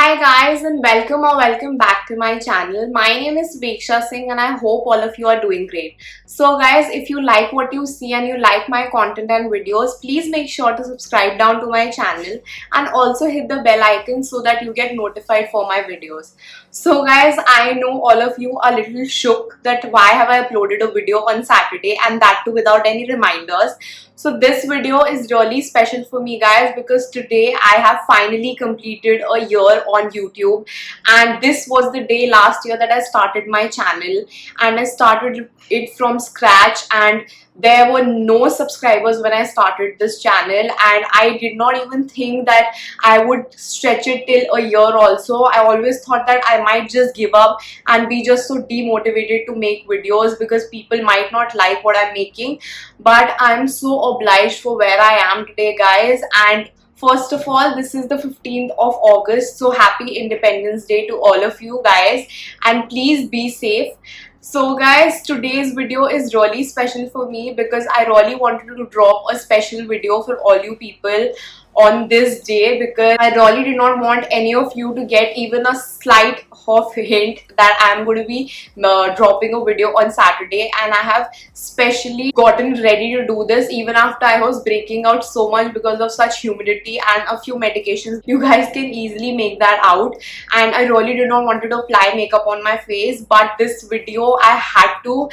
Hi guys and welcome back to my channel. My name is Shubheksha Singh and I hope all of you are doing great. So guys, if you like what you see and you like my content and videos, please make sure to subscribe down to my channel and also hit the bell icon so that you get notified for my videos. So guys, I know all of you are a little shook that why have I uploaded a video on Saturday and that too without any reminders. So this video is really special for me guys because today I have finally completed a year on YouTube, and this was the day last year that I started my channel, and I started it from scratch, and there were no subscribers when I started this channel, and I did not even think that I would stretch it till a year also. I always thought that I might just give up and be just so demotivated to make videos because people might not like what I'm making, but I'm so obliged for where I am today guys. And first of all, this is the 15th of August, so happy Independence Day to all of you guys, and please be safe. So guys, today's video is really special for me because I really wanted to drop a special video for all you people on this day, because I really did not want any of you to get even a slight of hint that I am going to be dropping a video on Saturday. And I have specially gotten ready to do this even after I was breaking out so much because of such humidity and a few medications. You guys can easily make that out, and I really did not want to apply makeup on my face, but this video I had to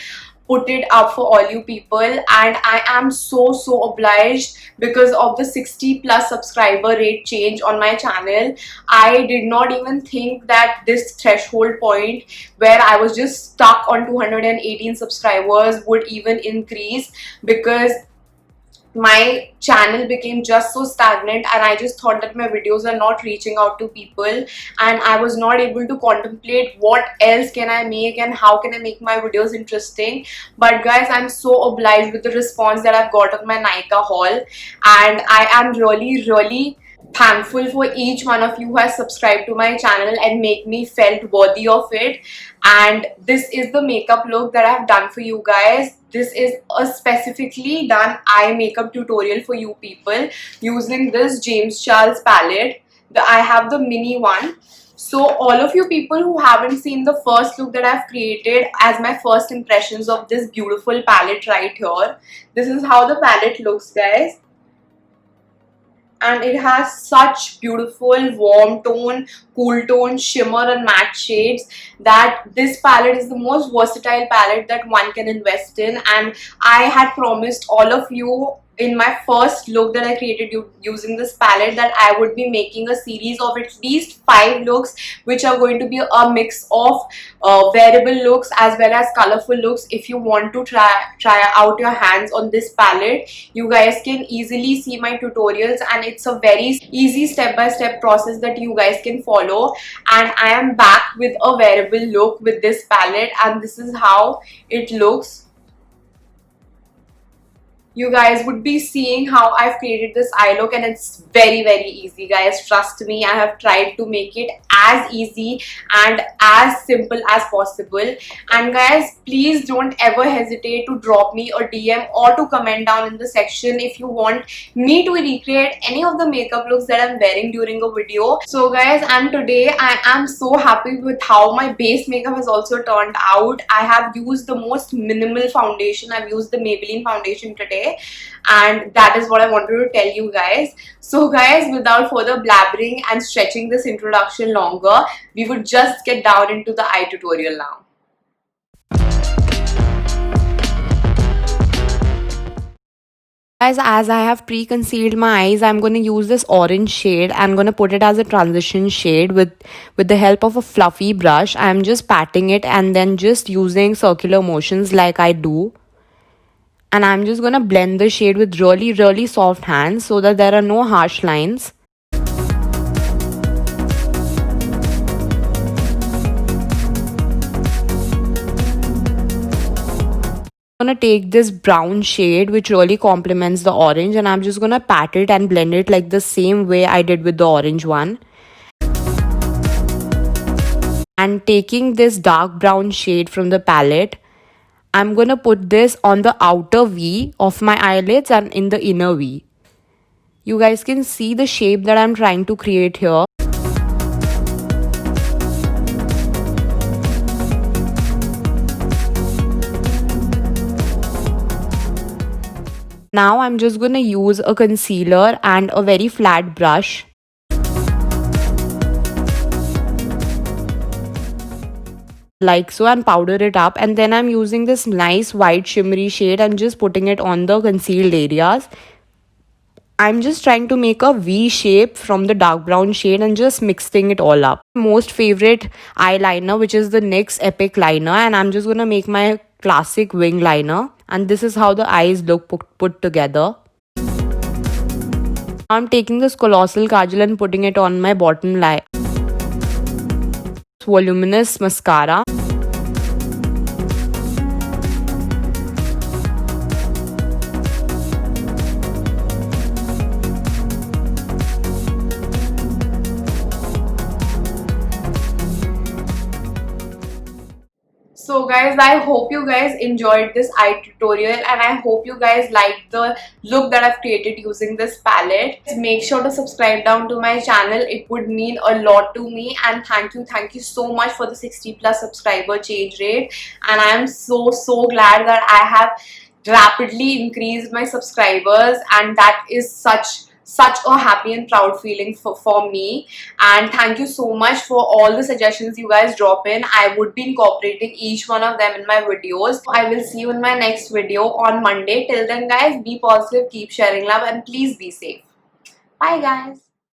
put it up for all you people, and I am so obliged because of the 60+ subscriber rate change on my channel. I did not even think that this threshold point where I was just stuck on 218 subscribers would even increase, because my channel became just so stagnant and I just thought that my videos are not reaching out to people, and I was not able to contemplate what else can I make and how can I make my videos interesting. But guys, I'm so obliged with the response that I've got on my Nykaa haul, and I am really thankful for each one of you who has subscribed to my channel and make me felt worthy of it. And this is the makeup look that I've done for you guys. This is a specifically done eye makeup tutorial for you people using this James Charles palette. I have the mini one. So all of you people who haven't seen the first look that I've created as my first impressions of this beautiful palette right here, this is how the palette looks guys. And it has such beautiful warm tone, cool tone, shimmer and matte shades that this palette is the most versatile palette that one can invest in. And I had promised all of you in my first look that I created using this palette that I would be making a series of at least 5 looks, which are going to be a mix of wearable looks as well as colorful looks. If you want to try out your hands on this palette, you guys can easily see my tutorials, and it's a very easy step-by-step process that you guys can follow. And I am back with a wearable look with this palette, and this is how it looks. You guys would be seeing how I've created this eye look, and it's very easy guys. Trust me, I have tried to make it as easy and as simple as possible. And guys, please don't ever hesitate to drop me a DM or to comment down in the section if you want me to recreate any of the makeup looks that I'm wearing during a video. So guys, and today I am so happy with how my base makeup has also turned out. I have used the most minimal foundation. I've used the Maybelline foundation today, and that is what I wanted to tell you guys. So guys, without further blabbering and stretching this introduction longer, we would just get down into the eye tutorial now. Guys, as I have pre-concealed my eyes, I'm going to use this orange shade. I'm going to put it as a transition shade with the help of a fluffy brush. I'm just patting it and then just using circular motions like I do. And I'm just going to blend the shade with really soft hands so that there are no harsh lines. I'm going to take this brown shade which really complements the orange, and I'm just going to pat it and blend it like the same way I did with the orange one. And taking this dark brown shade from the palette, I'm going to put this on the outer V of my eyelids and in the inner V. You guys can see the shape that I'm trying to create here. Now I'm just gonna use a concealer and a very flat brush, like so, and powder it up. And then I'm using this nice white shimmery shade and just putting it on the concealed areas. I'm just trying to make a V shape from the dark brown shade and just mixing it all up. Most favorite eyeliner, which is the NYX Epic Liner, and I'm just gonna make my classic wing liner. And this is how the eyes look put together. I'm taking this colossal kajal and putting it on my bottom lid. Voluminous mascara. So guys, I hope you guys enjoyed this eye tutorial and I hope you guys liked the look that I've created using this palette. Make sure to subscribe down to my channel. It would mean a lot to me, and thank you so much for the 60+ subscriber change rate. And I am so glad that I have rapidly increased my subscribers, and that is such a happy and proud feeling for me. And thank you so much for all the suggestions you guys drop in. I would be incorporating each one of them in my videos. I will see you in my next video on Monday. Till then guys, be positive, keep sharing love, and please be safe. Bye guys.